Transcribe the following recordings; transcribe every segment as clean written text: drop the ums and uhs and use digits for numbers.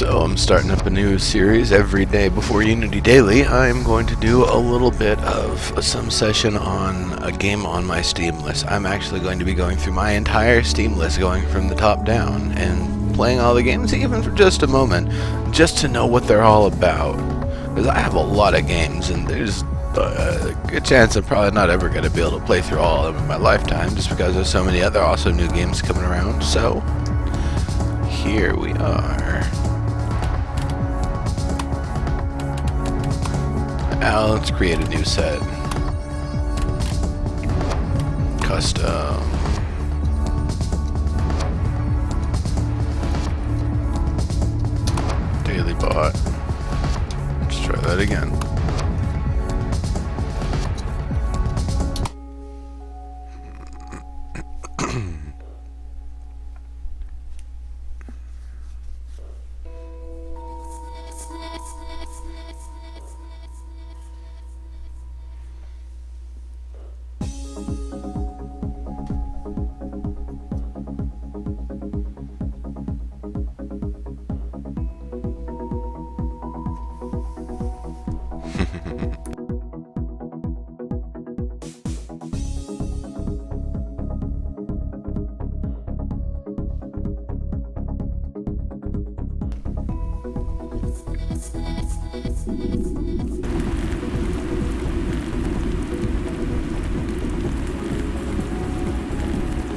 So I'm starting up a new series every day before Unity Daily. I'm going to do a little bit of some session on a game on my Steam list. I'm actually going to be going through my entire Steam list, going from the top down and playing all the games, even for just a moment, just to know what they're all about. Because I have a lot of games, and there's a good chance I'm probably not ever going to be able to play through all of them in my lifetime, just because there's so many other awesome new games coming around. So here we are. Now let's create a new set. Custom. Daily bot. Let's try that again.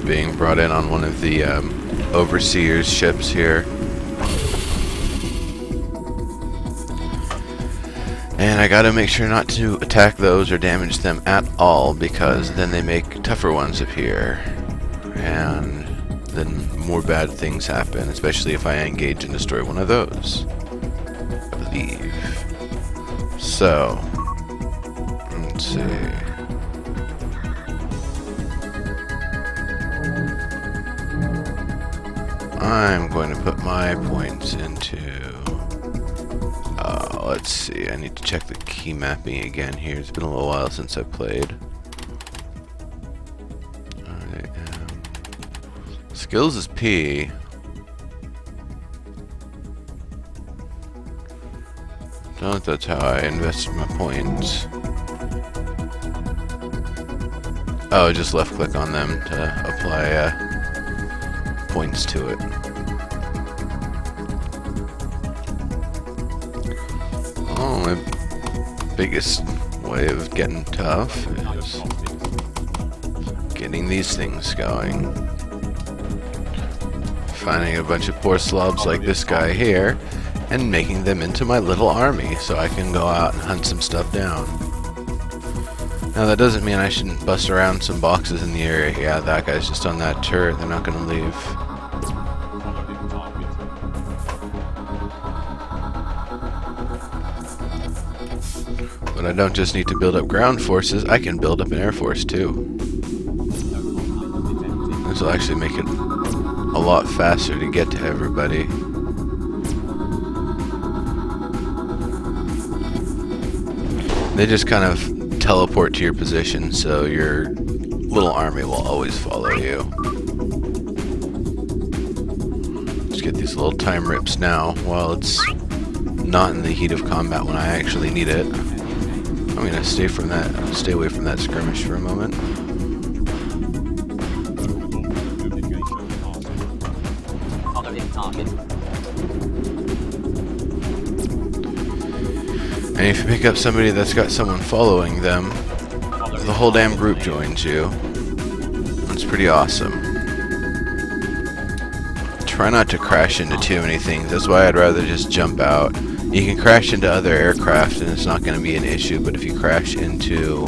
Being brought in on one of the overseer's ships here. And I gotta make sure not to attack those or damage them at all, because then they make tougher ones appear. And then more bad things happen, especially if I engage and destroy one of those, I believe. So, let's see. I'm going to put my points into... let's see, I need to check the key mapping again here. It's been a little while since I played. Skills is P. I don't know if that's how I invested my points. Oh, just left click on them to apply points to it. Oh, my biggest way of getting tough is getting these things going. Finding a bunch of poor slobs like this guy here and making them into my little army so I can go out and hunt some stuff down. Now that doesn't mean I shouldn't bust around some boxes in the area. Yeah, that guy's just on that turret. They're not going to leave. But I don't just need to build up ground forces, I can build up an air force too. This will actually make it a lot faster to get to everybody. They just kind of teleport to your position, so your little army will always follow you. Let's get these little time rips now while it's not in the heat of combat when I actually need it. I'm gonna stay away from that skirmish for a moment. And if you pick up somebody that's got someone following them, the whole damn group joins you. It's pretty awesome. Try not to crash into too many things. That's why I'd rather just jump out. You can crash into other aircraft and it's not going to be an issue, but if you crash into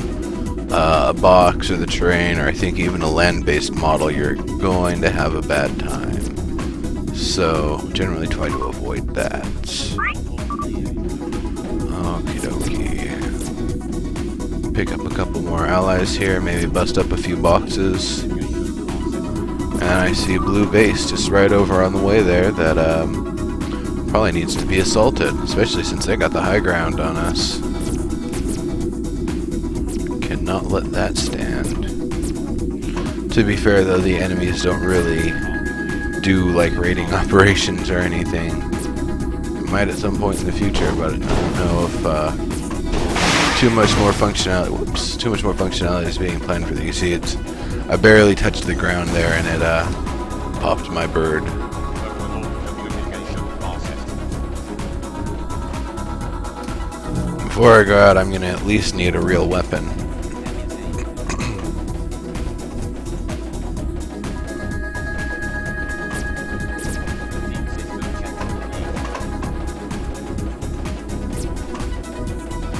a box or the terrain, or I think even a land-based model, you're going to have a bad time. So generally try to avoid that. Okie dokie. Pick up a couple more allies here, maybe bust up a few boxes. And I see a blue base just right over on the way there that probably needs to be assaulted, especially since they got the high ground on us. Cannot let that stand. To be fair though, the enemies don't really do like raiding operations or anything. might at some point in the future, but I don't know if too much more functionality is being planned for the. You see, I barely touched the ground there, and it popped my bird. Before I go out, I'm gonna at least need a real weapon.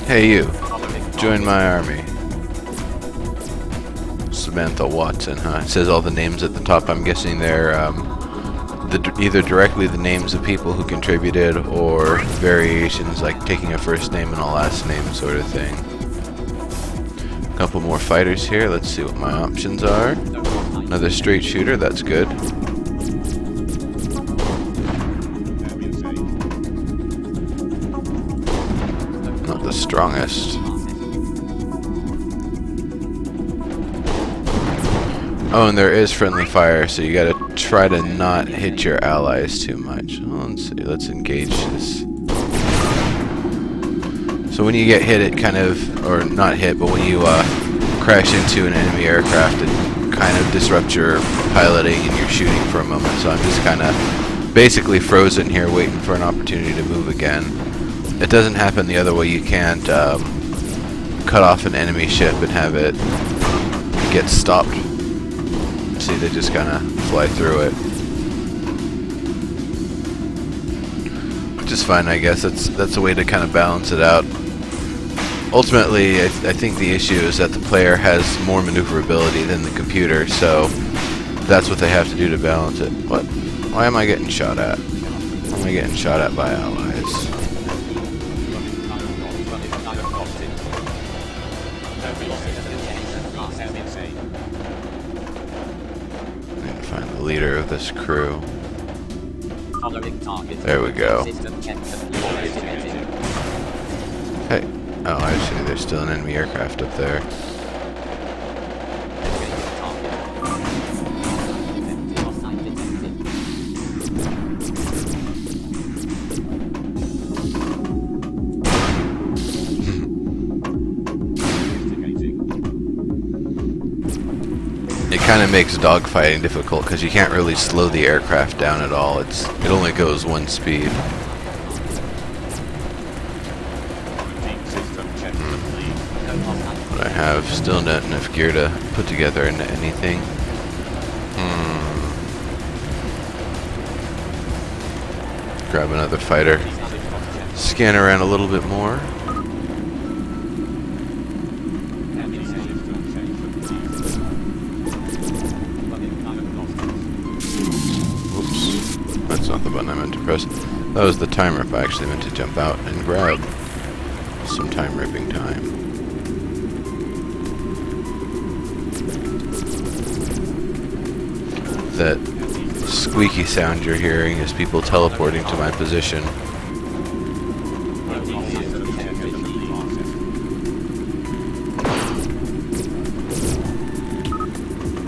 Hey you, join my army. Samantha Watson, huh? It says all the names at the top. I'm guessing they're either directly the names of people who contributed or variations like taking a first name and a last name sort of thing. A couple more fighters here. Let's see what my options are. Another straight shooter, that's good. Not the strongest. Oh, and there is friendly fire, so you gotta try to not hit your allies too much. Oh, let's see, let's engage this. So when you get hit, it kind of, or not hit, but when you crash into an enemy aircraft, it kind of disrupts your piloting and your shooting for a moment. So I'm just kind of basically frozen here, waiting for an opportunity to move again. It doesn't happen the other way. You can't cut off an enemy ship and have it get stopped. See, they just kind of fly through it, which is fine, I guess. That's a way to kind of balance it out. Ultimately, I think the issue is that the player has more maneuverability than the computer, so that's what they have to do to balance it. What? Why am I getting shot at? Why am I getting shot at by allies? Find the leader of this crew. There we go. Hey. Oh, I see. There's still an enemy aircraft up there. It kind of makes dogfighting difficult because you can't really slow the aircraft down at all. It only goes one speed. But I have still not enough gear to put together into anything. Grab another fighter. Scan around a little bit more. That's not the button I meant to press. That was the time rip. I actually meant to jump out and grab some time ripping time. That squeaky sound you're hearing is people teleporting to my position.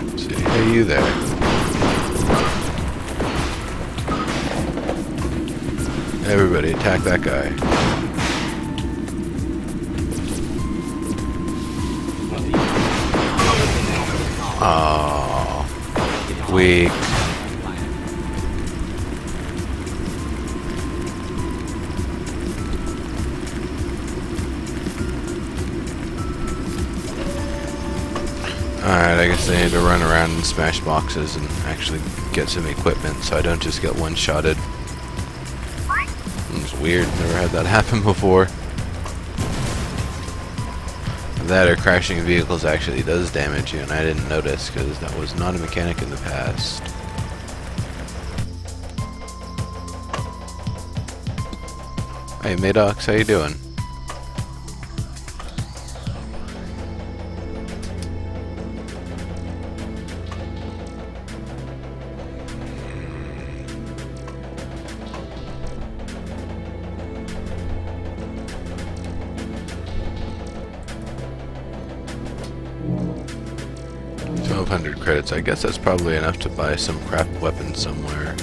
Let's see, hey you there. Everybody attack that guy. Oh, weak. Alright, I guess I need to run around and smash boxes and actually get some equipment so I don't just get one-shotted. It's weird, never had that happen before. That or crashing vehicles actually does damage you, and I didn't notice because that was not a mechanic in the past. Hey Maddox, how you doing? Credits. I guess that's probably enough to buy some crap weapons somewhere.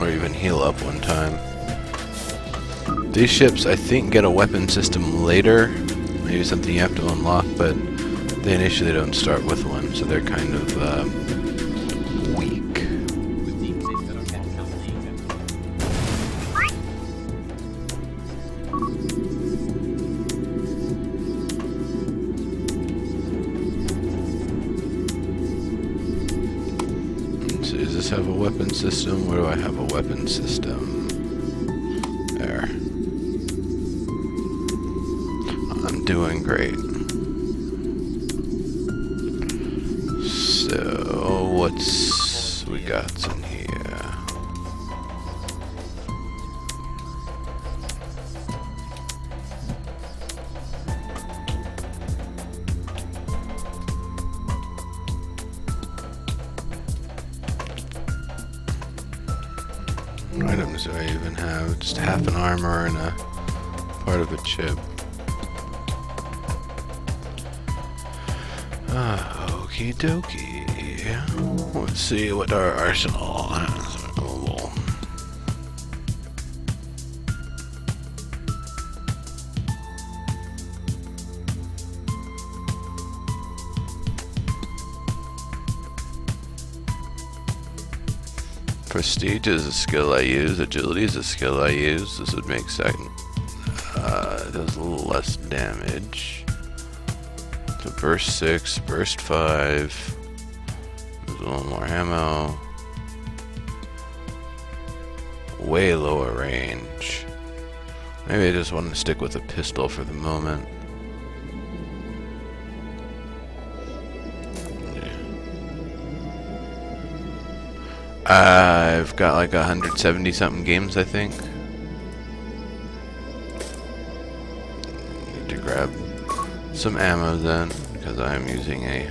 or even heal up one time. These ships, I think, get a weapon system later, maybe something you have to unlock, but they initially don't start with one, so they're kind of weak. So does this have a weapon system? Where do I have a weapon system? There. I'm doing great. So, what's we got in here? What items do I even have? Just half an armor and a part of a chip. Okie dokie. Let's see what our arsenal has available. Prestige is a skill I use. Agility is a skill I use. This would make second. It does a little less damage. So burst 6, burst 5. There's a little more ammo. Way lower range. Maybe I just want to stick with a pistol for the moment. I've got like 170 something games, I think. Need to grab some ammo then, because I am using a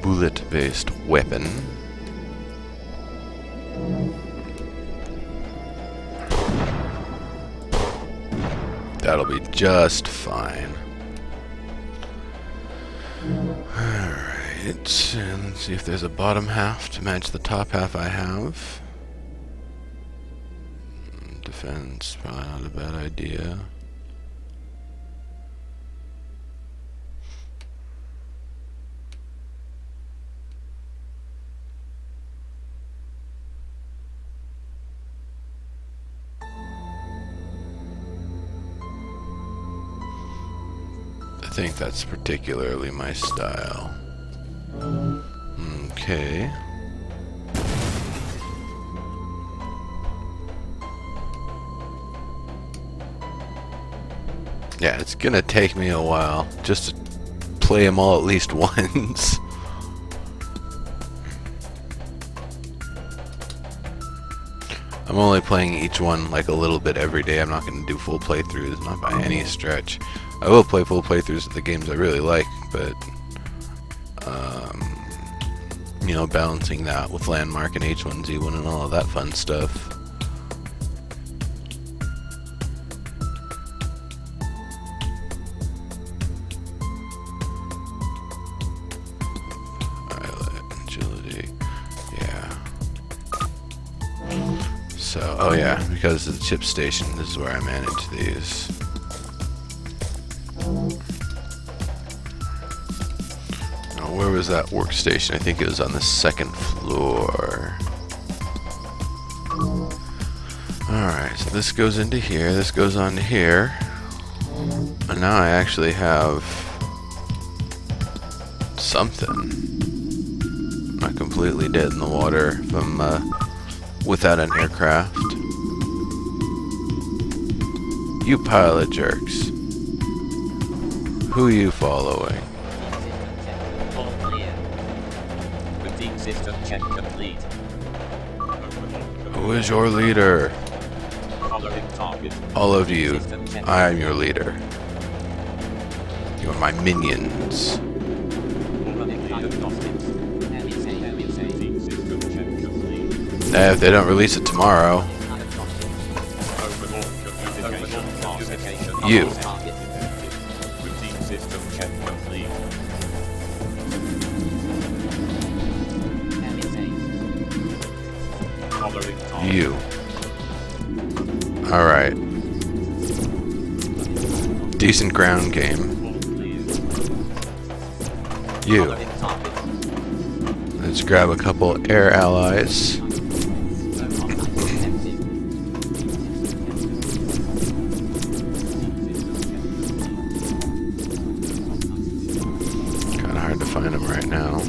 bullet-based weapon. That'll be just fine. Alright, let's see if there's a bottom half to match the top half I have. Defense, probably not a bad idea. I think that's particularly my style. Okay. Yeah, it's gonna take me a while just to play them all at least once. I'm only playing each one like a little bit every day. I'm not gonna do full playthroughs, not by any stretch. I will play full playthroughs of the games I really like, but you know, balancing that with Landmark and H1Z1 and all of that fun stuff. Agility, yeah. So, oh yeah, because of the chip station, this is where I manage these. Where was that workstation? I think it was on the second floor. Alright, so this goes into here, this goes on to here. And now I actually have something. I'm not completely dead in the water from without an aircraft. You pile of jerks. Who are you following? System check complete. Who is your leader? Following target. All of you. I am your leader. You are my minions. If they don't release it tomorrow. You. You. Alright. Decent ground game. You. Let's grab a couple air allies. Kinda hard to find them right now.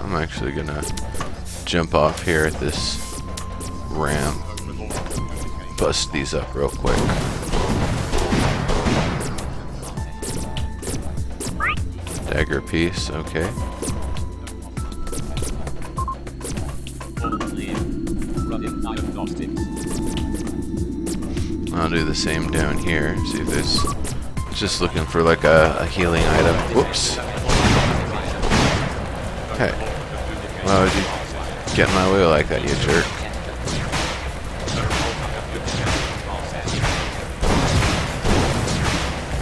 I'm actually gonna jump off here at this ramp. Bust these up real quick. Dagger piece, okay. I'll do the same down here. See if there's... Just looking for like a healing item. Whoops. Hey. Why would you get in my way like that, you jerk?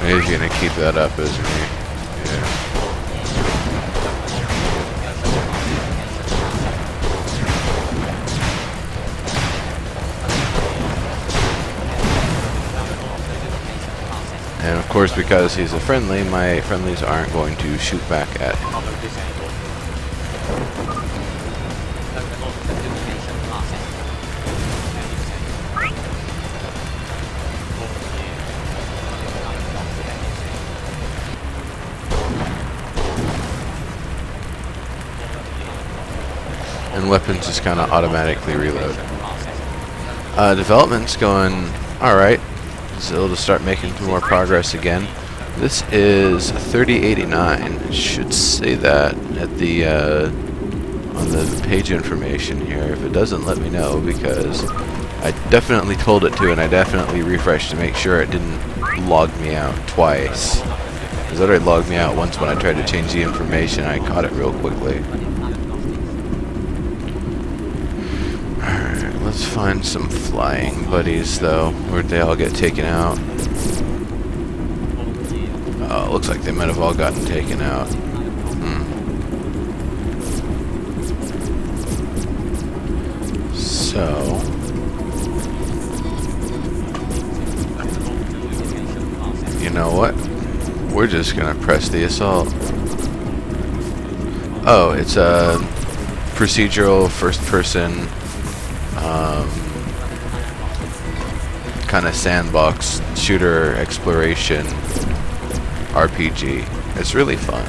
He's gonna keep that up, isn't he? Yeah. And of course, because he's a friendly, my friendlies aren't going to shoot back at him. And weapons just kind of automatically reload. Development's going alright. So it'll start making some more progress again. This is 3089. It should say that at the on the page information here. If it doesn't, let me know, because I definitely told it to, and I definitely refreshed to make sure it didn't log me out twice. Because it already logged me out once when I tried to change the information. I caught it real quickly. Alright, let's find some flying buddies, though. Where'd they all get taken out? Oh, it looks like they might have all gotten taken out. So... you know what? We're just gonna press the assault. Oh, it's a procedural first-person kind of sandbox shooter exploration RPG. It's really fun.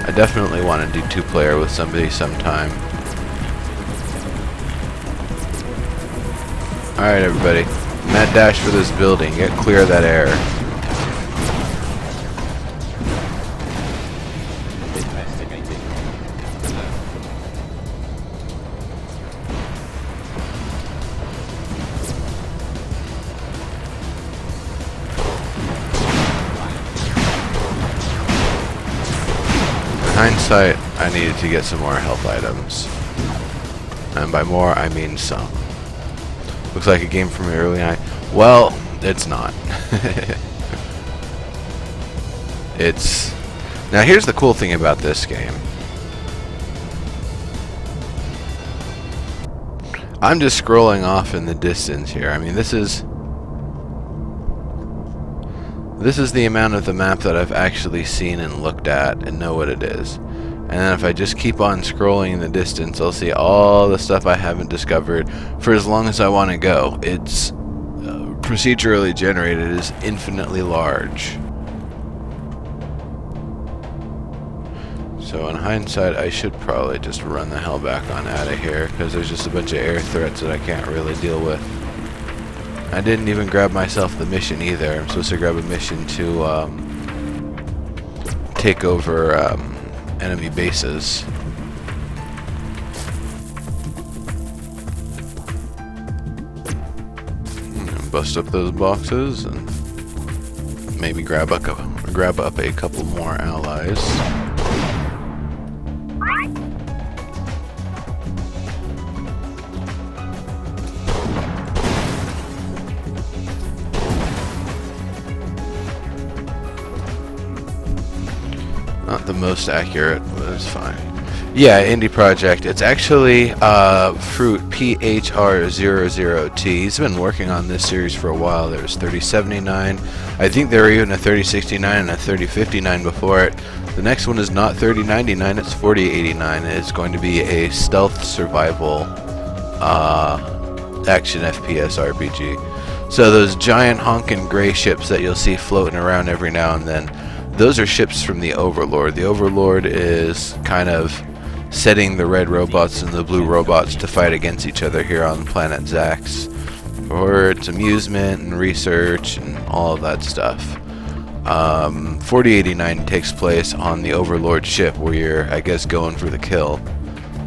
I definitely want to do two-player with somebody sometime. Alright, everybody. Mad dash for this building. Get clear of that air. Hindsight, I needed to get some more health items. And by more, I mean some. Looks like a game from early night. Well, it's not. It's... Now here's the cool thing about this game. I'm just scrolling off in the distance here. I mean, this is the amount of the map that I've actually seen and looked at and know what it is. And then if I just keep on scrolling in the distance, I'll see all the stuff I haven't discovered for as long as I want to go. It's procedurally generated, is infinitely large. So in hindsight, I should probably just run the hell back on out of here, because there's just a bunch of air threats that I can't really deal with. I didn't even grab myself the mission either. I'm supposed to grab a mission to take over enemy bases. Bust up those boxes and maybe grab up a couple more allies. Not the most accurate, but it's fine. Yeah, indie project. It's actually Fruit PHR00T. He's been working on this series for a while. There was 3079. I think there were even a 3069 and a 3059 before it. The next one is not 3099, it's 4089. It's going to be a stealth survival action FPS RPG. So those giant honking gray ships that you'll see floating around every now and then, those are ships from the Overlord. The Overlord is kind of setting the red robots and the blue robots to fight against each other here on planet Zax for its amusement and research and all of that stuff. 4089 takes place on the Overlord ship where you're, I guess, going for the kill.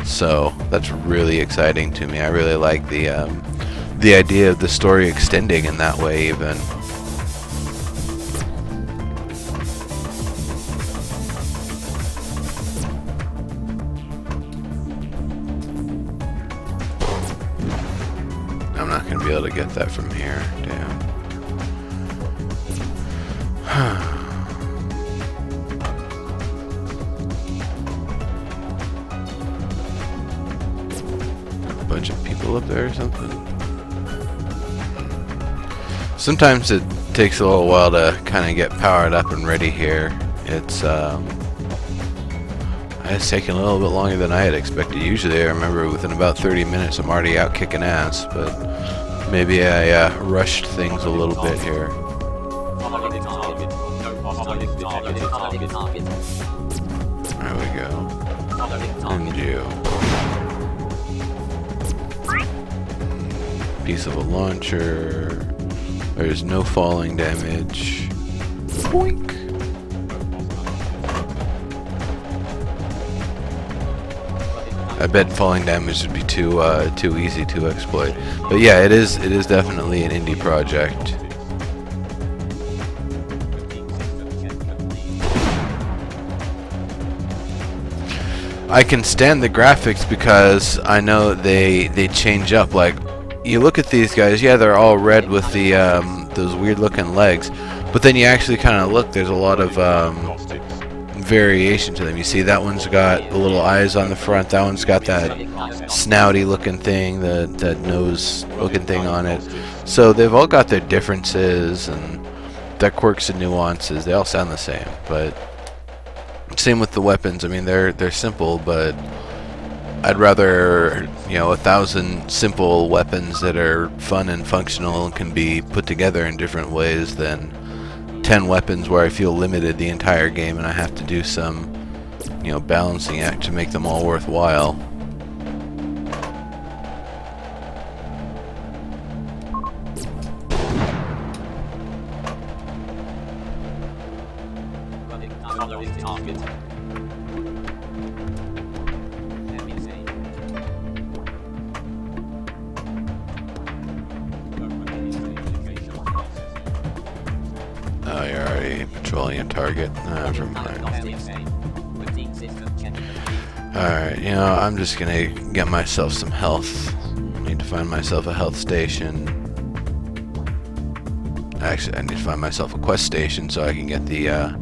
So that's really exciting to me. I really like the idea of the story extending in that way even. I'm not going to be able to get that from here. Damn. A bunch of people up there or something. Sometimes it takes a little while to kind of get powered up and ready here. It's taken a little bit longer than I had expected. Usually I remember within about 30 minutes I'm already out kicking ass, but maybe I rushed things a little bit here. There we go. And you. Piece of a launcher. There's no falling damage. Boink. I bet falling damage would be too easy to exploit. But yeah, it is definitely an indie project. I can stand the graphics because I know they change up. Like, you look at these guys, yeah, they're all red with the those weird looking legs, but then you actually kind of look, there's a lot of variation to them. You see that one's got the little eyes on the front, that one's got that snouty looking thing, that nose looking thing on it. So they've all got their differences and their quirks and nuances. They all sound the same, but same with the weapons. I mean, they're simple, but I'd rather, 1,000 simple weapons that are fun and functional and can be put together in different ways than 10 weapons where I feel limited the entire game and I have to do some, balancing act to make them all worthwhile. Oh, you're already patrolling a target. Never mind. Alright, I'm just gonna get myself some health. Need to find myself a health station. Actually, I need to find myself a quest station so I can get the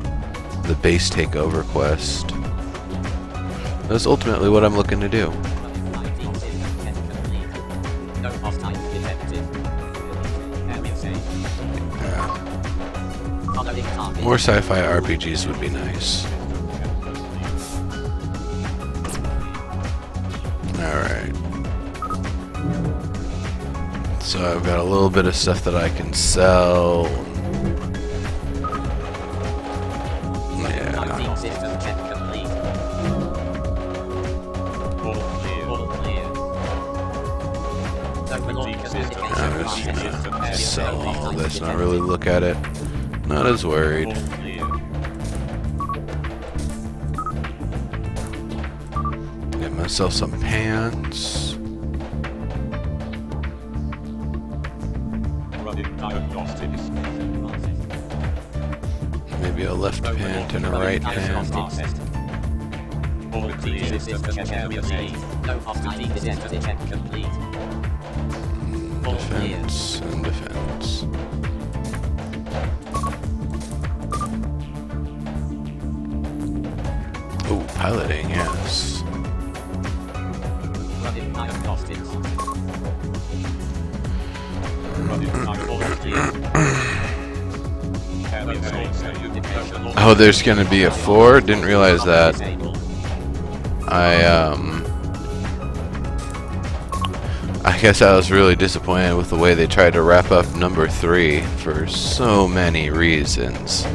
base takeover quest. That's ultimately what I'm looking to do. More sci-fi RPGs would be nice. Alright. So I've got a little bit of stuff that I can sell. Yeah. I'm just gonna sell all this, not really look at it. Not as worried. Get myself some pants. Maybe a left pant and a right pant. Defense and defense. Oh, piloting, yes. Oh, there's gonna be a 4? Didn't realize that. I guess I was really disappointed with the way they tried to wrap up number 3 for so many reasons.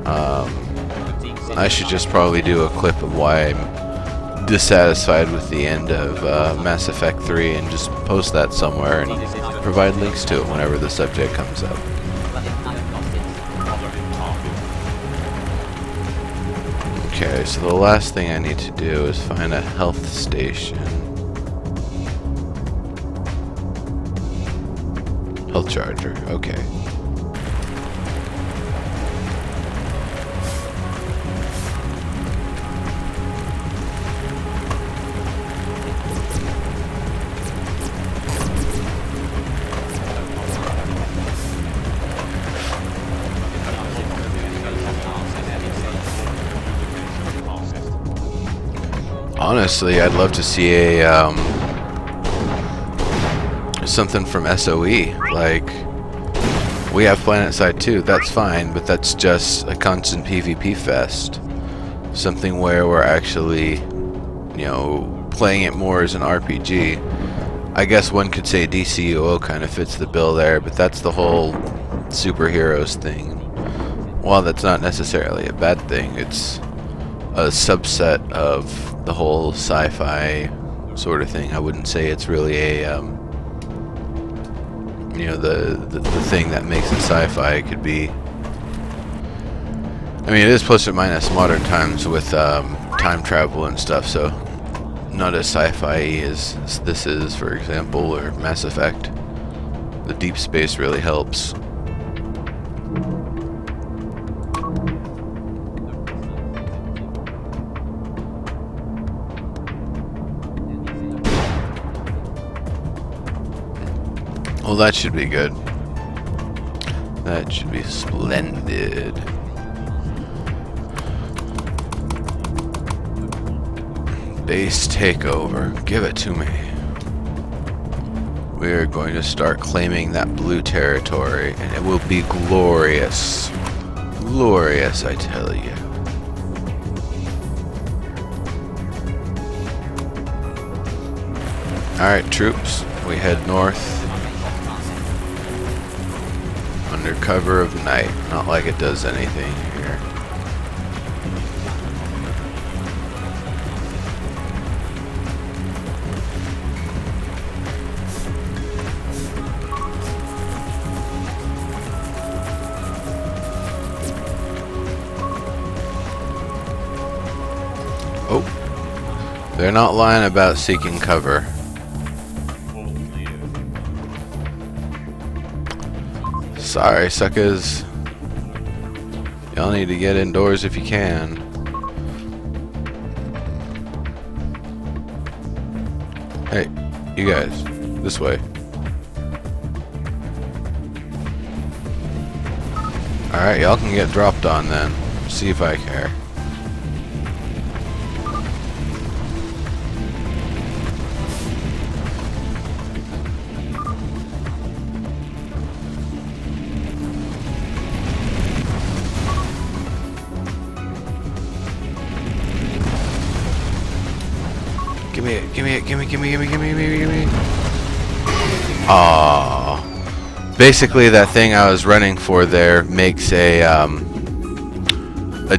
I should just probably do a clip of why I'm dissatisfied with the end of Mass Effect 3 and just post that somewhere and provide links to it whenever the subject comes up. Okay, so the last thing I need to do is find a health station. Health charger, okay. Honestly, I'd love to see a something from SOE. Like, we have PlanetSide 2, that's fine, but that's just a constant PvP fest. Something where we're actually, you know, playing it more as an RPG. I guess one could say DCUO kind of fits the bill there, but that's the whole superheroes thing. While that's not necessarily a bad thing, it's a subset of the whole sci-fi sort of thing. I wouldn't say it's really a you know, the thing that makes it sci-fi. It could be, I mean, it is plus or minus modern times with time travel and stuff, so not as sci-fi as this is, for example, or Mass Effect. The deep space really helps. Well, that should be good. That should be splendid. Base takeover. Give it to me. We are going to start claiming that blue territory, and it will be glorious. Glorious, I tell you. Alright, troops. We head north. Under cover of night. Not like it does anything here. Oh. They're not lying about seeking cover. Sorry, suckers. Y'all need to get indoors if you can. Hey, you guys, this way. Alright, y'all can get dropped on then. See if I care. Give me it, give me it, give me, give me, give me, give me, give me, give me. Aww. Basically, that thing I was running for there makes a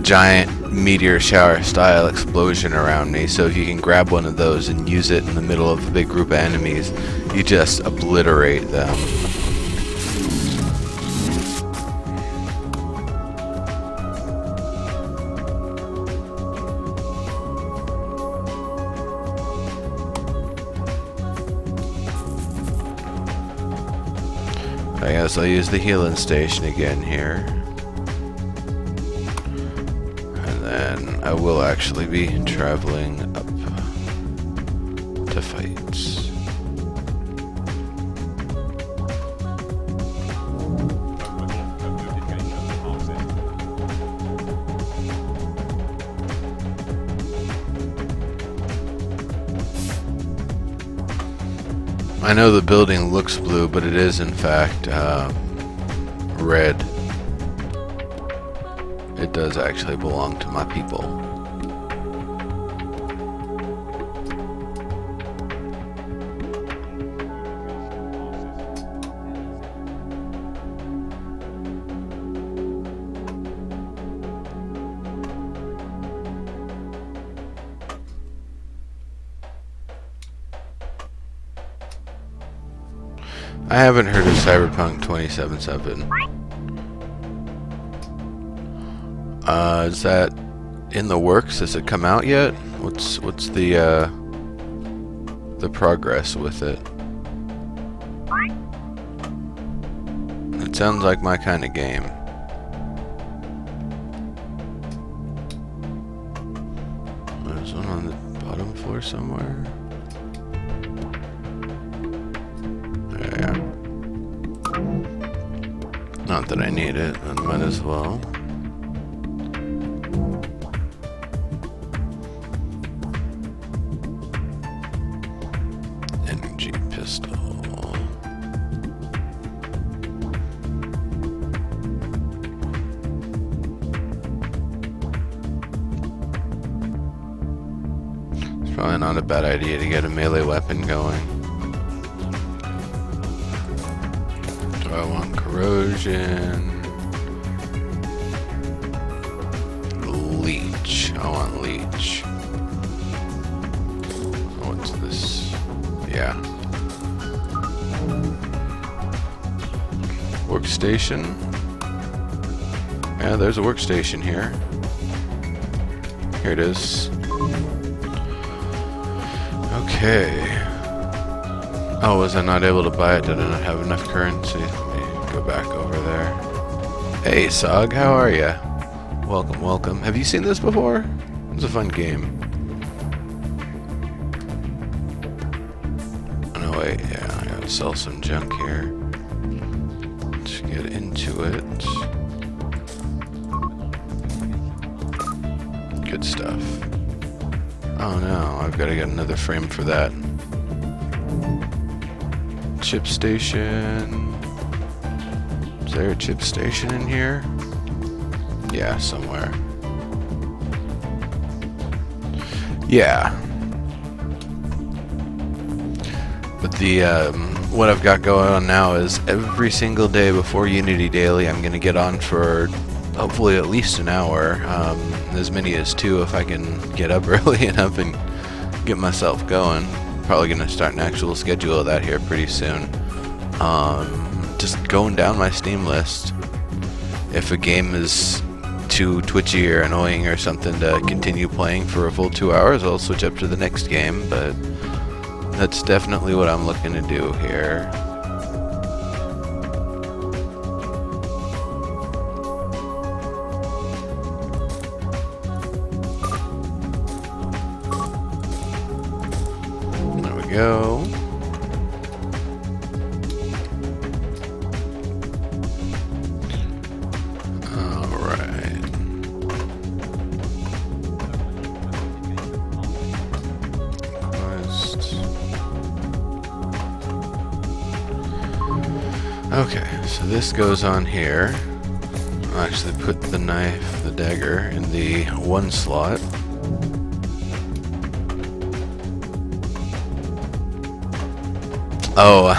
giant meteor shower style explosion around me. So if you can grab one of those and use it in the middle of a big group of enemies, you just obliterate them. I guess I'll use the healing station again here. And then I will actually be traveling up to fights. I know the building looks blue, but it is in fact red. It does actually belong to my people. I haven't heard of Cyberpunk 2077. Is that in the works? Has it come out yet? What's the progress with it? It sounds like my kind of game. There's one on the bottom floor somewhere. Yeah. Not that I need it, I might as well. Energy pistol. It's probably not a bad idea to get a melee weapon going. Do I want corrosion? Leech. I want leech. What's this? Yeah. Workstation. Yeah, there's a workstation here. Here it is. Okay. Oh, was I not able to buy it? Did I not have enough currency? Let me go back over there. Hey, Sog, how are ya? Welcome, welcome. Have you seen this before? It's a fun game. Oh, no, wait, yeah, I gotta sell some junk here. Let's get into it. Good stuff. Oh no, I've gotta get another frame for that. Chip station. Is there a chip station in here? Yeah, somewhere. Yeah. But the what I've got going on now is every single day before Unity Daily, I'm gonna get on for hopefully at least an hour, as many as 2 if I can get up early enough and get myself going. Probably gonna start an actual schedule of that here pretty soon. Just going down my Steam list. If a game is too twitchy or annoying or something to continue playing for a full 2 hours, I'll switch up to the next game, but that's definitely what I'm looking to do here. There we go. Okay, so this goes on here. I'll actually put the knife, the dagger, in the 1 slot. Oh,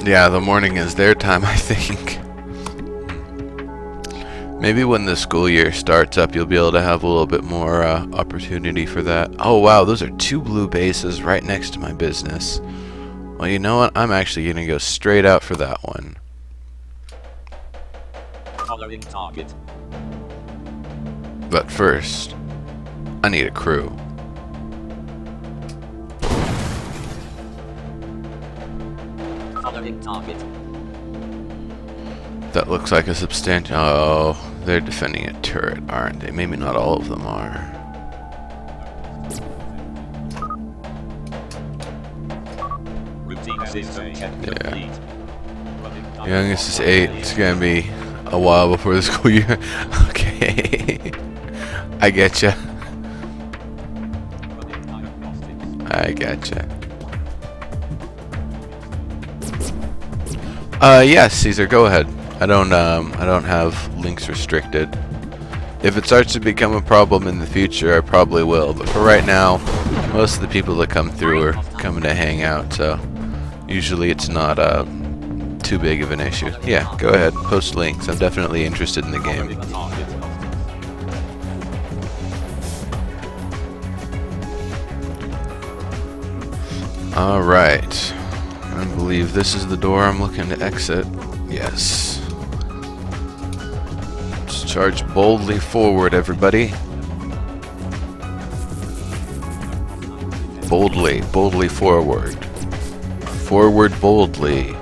yeah, the morning is their time, I think. Maybe when the school year starts up, you'll be able to have a little bit more opportunity for that. Oh wow, those are 2 blue bases right next to my business. Well, you know what? I'm actually going to go straight out for that one. Following target. But first, I need a crew. Following target. That looks like a substantial... Oh, they're defending a turret, aren't they? Maybe not all of them are. Routine system check complete. Youngest is 8. It's gonna be a while before the school year. Okay. I getcha. I gotcha. Yes, Caesar, go ahead. I don't have links restricted. If it starts to become a problem in the future, I probably will. But for right now, most of the people that come through are coming to hang out, so usually it's not too big of an issue. Yeah, go ahead, post links. I'm definitely interested in the game. Alright. I believe this is the door I'm looking to exit. Yes. Let's charge boldly forward, everybody. Boldly, boldly forward. Forward boldly.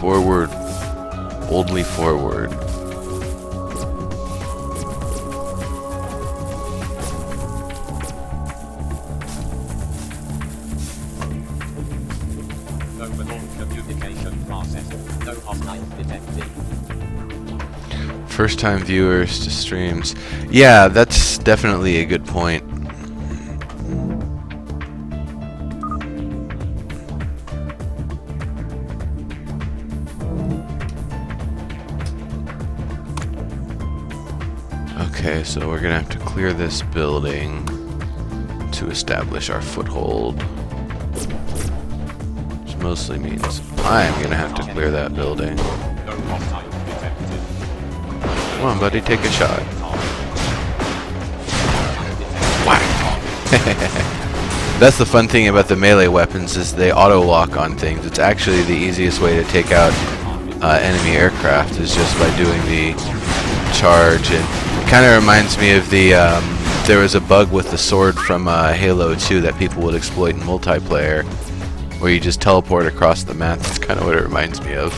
Forward, boldly forward. Communication process. No hostile detected. First time viewers to streams. Yeah, that's definitely a good point. Okay, so we're gonna have to clear this building to establish our foothold. Which mostly means I'm gonna have to clear that building. No hostile detected. Come on, buddy, take a shot. Whack! That's the fun thing about the melee weapons is they auto-lock on things. It's actually the easiest way to take out enemy aircraft is just by doing the charge. And it kind of reminds me of the there was a bug with the sword from Halo 2 that people would exploit in multiplayer, where you just teleport across the map. That's kind of what it reminds me of.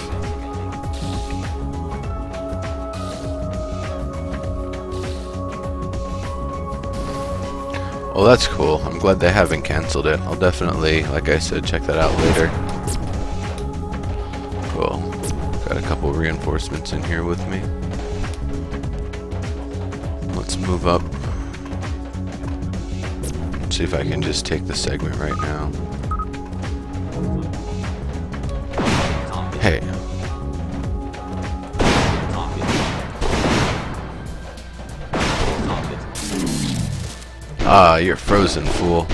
Well, that's cool. I'm glad they haven't canceled it. I'll definitely, like I said, check that out later. Cool. Got a couple reinforcements in here with me. Let's move up. See if I can just take the segment right now. Hey. Ah, you're frozen, fool.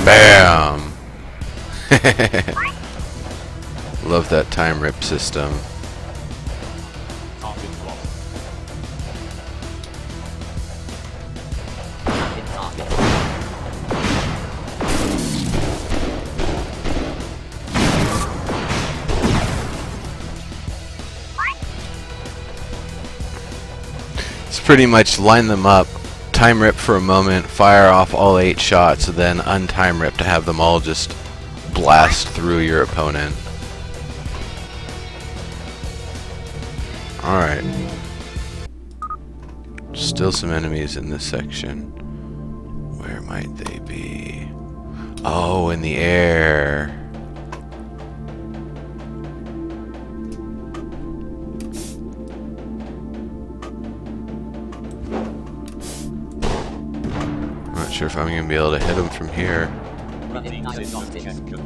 Bam! Love that time rip system. It's pretty much line them up, time rip for a moment, fire off all 8 shots, then untime rip to have them all just blast through your opponent. Alright. Still some enemies in this section. Where might they be? Oh, in the air. Not sure if I'm going to be able to hit them from here.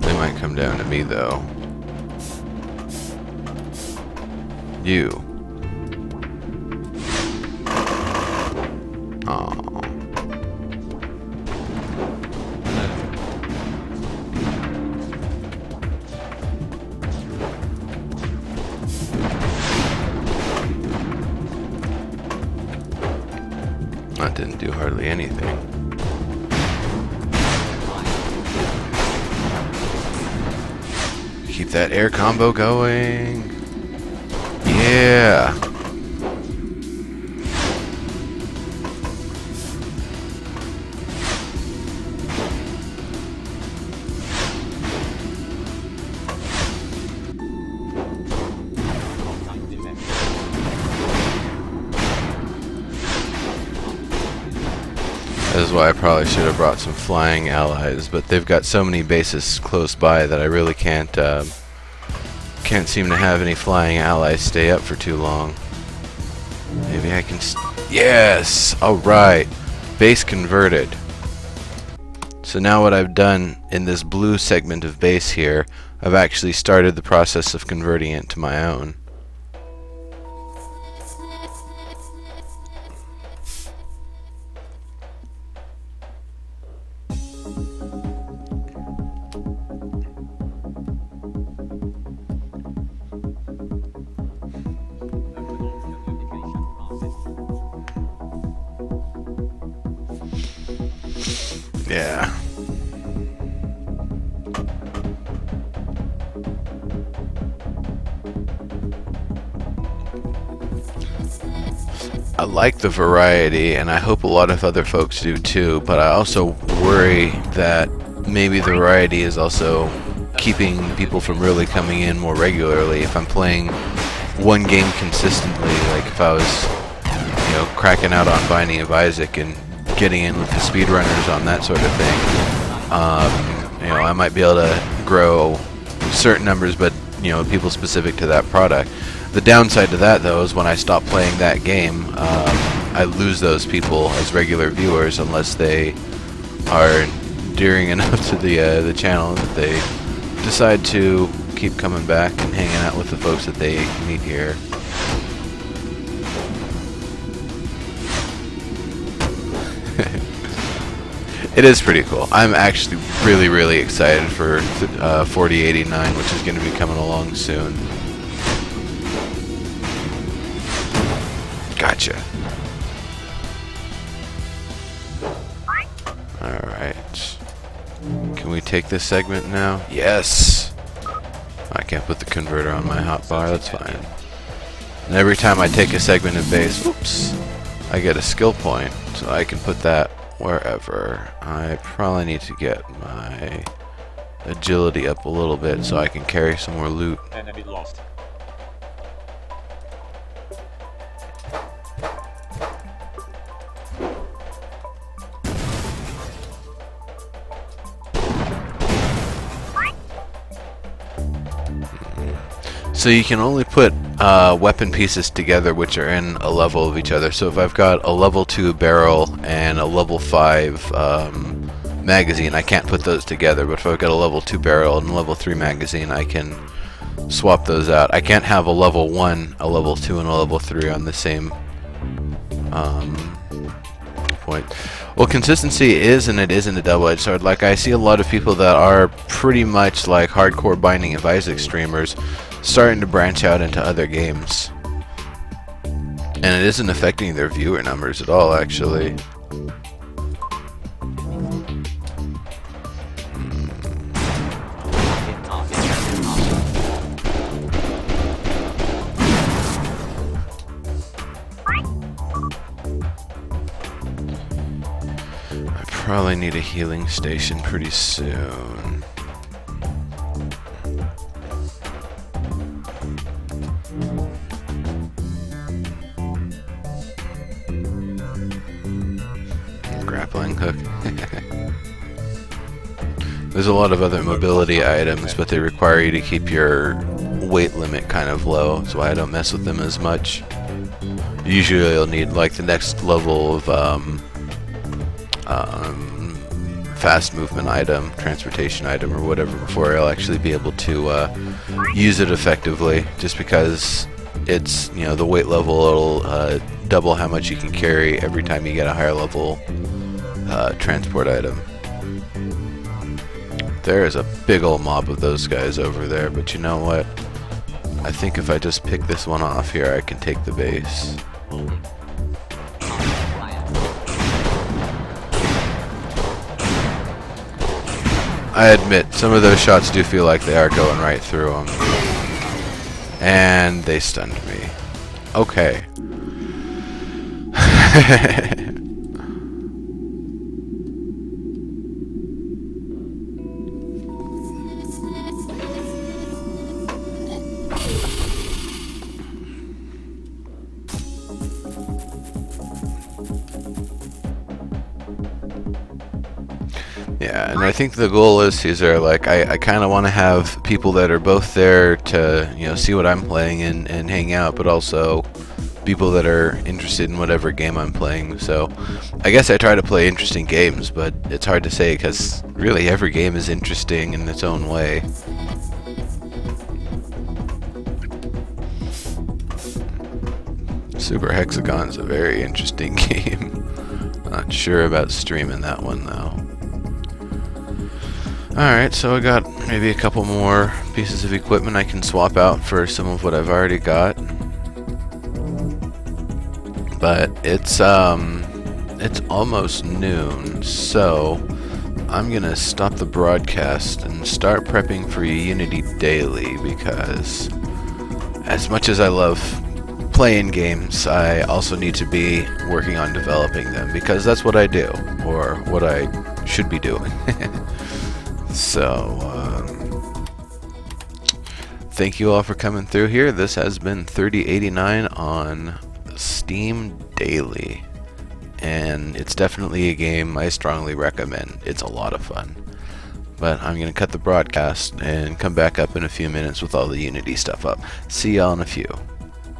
They might come down to me, though. You. Oh. That didn't do hardly anything. Keep that air combo going. Yeah. That is why I probably should have brought some flying allies, but they've got so many bases close by that I really can't seem to have any flying allies stay up for too long. Maybe I can... Yes! Alright. Base converted. So now what I've done in this blue segment of base here, I've actually started the process of converting it to my own. Yeah. I like the variety, and I hope a lot of other folks do too, but I also worry that maybe the variety is also keeping people from really coming in more regularly. If I'm playing one game consistently, like if I was, cracking out on Binding of Isaac and getting in with the speedrunners on that sort of thing, I might be able to grow certain numbers, but people specific to that product. The downside to that, though, is when I stop playing that game, I lose those people as regular viewers unless they are endearing enough to the channel that they decide to keep coming back and hanging out with the folks that they meet here. It is pretty cool. I'm actually really, really excited for 4089, which is going to be coming along soon. Gotcha. Alright. Can we take this segment now? Yes! I can't put the converter on my hotbar, that's fine. And every time I take a segment of base, oops, I get a skill point, so I can put that wherever. I probably need to get my agility up a little bit so I can carry some more loot. Enemy lost. So you can only put weapon pieces together which are in a level of each other. So if I've got a level 2 barrel and a level 5 magazine, I can't put those together. But if I've got a level 2 barrel and a level 3 magazine, I can swap those out. I can't have a level 1, a level 2, and a level 3 on the same point. Well, consistency is and it isn't a double-edged sword. Like, I see a lot of people that are pretty much like hardcore Binding of Isaac streamers starting to branch out into other games. And it isn't affecting their viewer numbers at all, actually. I probably need a healing station pretty soon. Grappling hook. There's a lot of other mobility items, but they require you to keep your weight limit kind of low. That's why I don't mess with them as much. Usually you'll need like the next level of fast movement item, transportation item, or whatever before I'll actually be able to use it effectively, just because it's, the weight level will double how much you can carry every time you get a higher level transport item. There is a big old mob of those guys over there, but you know what? I think if I just pick this one off here, I can take the base. I admit, some of those shots do feel like they are going right through them. And they stunned me. Okay. Yeah, and I think the goal is, Caesar, like, I kind of want to have people that are both there to, see what I'm playing and hang out, but also people that are interested in whatever game I'm playing. So I guess I try to play interesting games, but it's hard to say because really every game is interesting in its own way. Super Hexagon's a very interesting game. Not sure about streaming that one though. Alright, so I got maybe a couple more pieces of equipment I can swap out for some of what I've already got. But it's almost noon, so I'm gonna stop the broadcast and start prepping for Unity Daily, because as much as I love playing games, I also need to be working on developing them, because that's what I do, or what I should be doing. So, thank you all for coming through here. This has been 3089 on Steam Daily, and it's definitely a game I strongly recommend. It's a lot of fun. But I'm going to cut the broadcast and come back up in a few minutes with all the Unity stuff up. See y'all in a few.